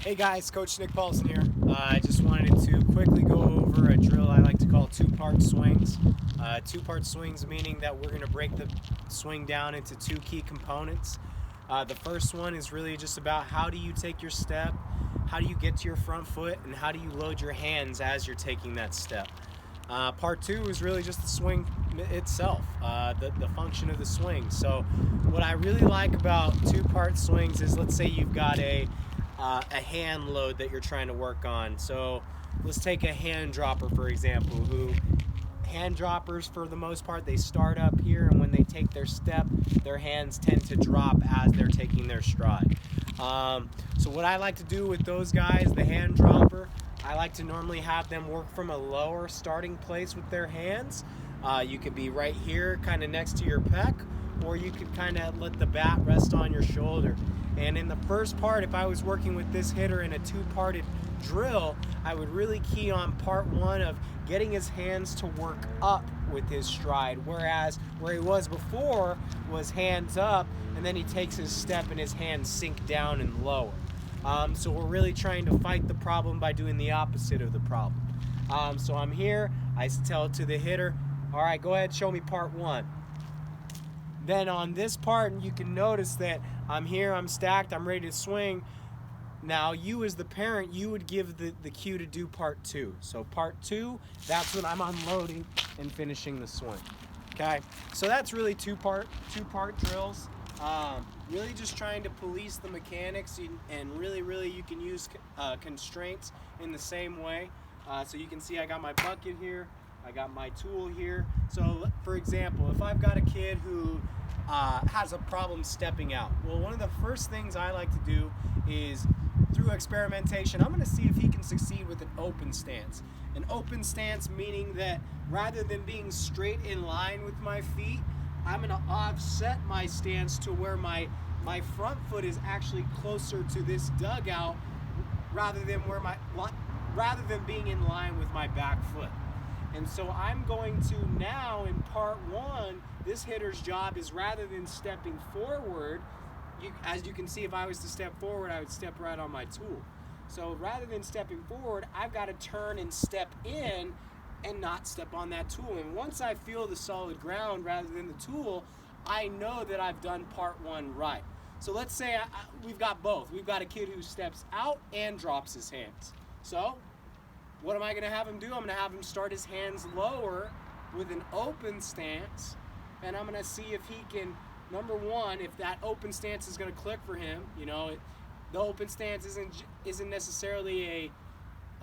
Hey guys, Coach Nick Paulson here. I just wanted to quickly go over a drill I like to call two-part swings. Two-part swings meaning that we're going to break the swing down into two key components. The first one is really just about how do you take your step, how do you get to your front foot, and how do you load your hands as you're taking that step. Part two is really just the swing itself, the function of the swing. So what I really like about two-part swings is, let's say you've got a hand load that you're trying to work on. So let's take a hand dropper, for example, who hand droppers, for the most part, they start up here, and when they take their step, their hands tend to drop as they're taking their stride. So what I like to do with those guys, the hand dropper, I like to normally have them work from a lower starting place with their hands. You could be right here, kind of next to your pec, or you could kind of let the bat rest on your shoulder. And in the first part, if I was working with this hitter in a two-parted drill, I would really key on part one of getting his hands to work up with his stride, whereas where he was before was hands up, and then he takes his step and his hands sink down and lower. So we're really trying to fight the problem by doing the opposite of the problem. So I'm here, I tell it to the hitter, all right, go ahead, show me part one. Then on this part, you can notice that I'm here, I'm stacked, I'm ready to swing. Now you as the parent, you would give the cue to do part two. So part two, that's when I'm unloading and finishing the swing. Okay, so that's really two-part drills. Really just trying to police the mechanics, and really you can use constraints in the same way. So you can see I got my bucket here, I got my tool here. So for example, if I've got a kid who has a problem stepping out, well, one of the first things I like to do is, through experimentation, I'm going to see if he can succeed with an open stance. An open stance meaning that rather than being straight in line with my feet, I'm going to offset my stance to where my front foot is actually closer to this dugout rather than being in line with my back foot. And so I'm going to now, in part one, this hitter's job is, rather than stepping forward, as you can see, if I was to step forward, I would step right on my tool. So rather than stepping forward, I've got to turn and step in and not step on that tool. And once I feel the solid ground rather than the tool, I know that I've done part one right. So let's say we've got both. We've got a kid who steps out and drops his hands. So what am I going to have him do? I'm going to have him start his hands lower with an open stance, and I'm going to see if he can, number one, if that open stance is going to click for him. You know, the open stance isn't necessarily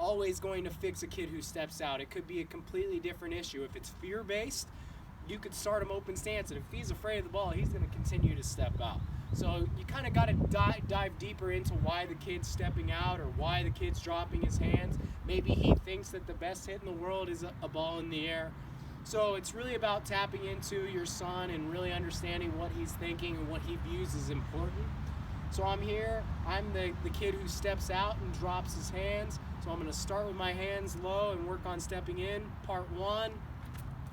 always going to fix a kid who steps out. It could be a completely different issue. If it's fear-based, you could start him open stance, and if he's afraid of the ball, he's going to continue to step out. So you kind of got to dive deeper into why the kid's stepping out or why the kid's dropping his hands. Maybe he thinks that the best hit in the world is a ball in the air. So it's really about tapping into your son and really understanding what he's thinking and what he views as important. So I'm here, I'm the kid who steps out and drops his hands. So I'm going to start with my hands low and work on stepping in, part one,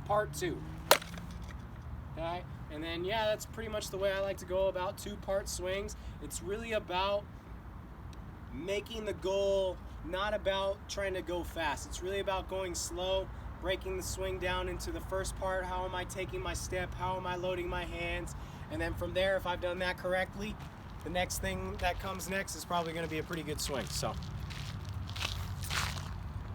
part two. Okay? And then, yeah, that's pretty much the way I like to go about two-part swings. It's really about making the goal, not about trying to go fast. It's really about going slow, breaking the swing down into the first part. How am I taking my step? How am I loading my hands? And then from there, if I've done that correctly, the next thing that comes next is probably going to be a pretty good swing. So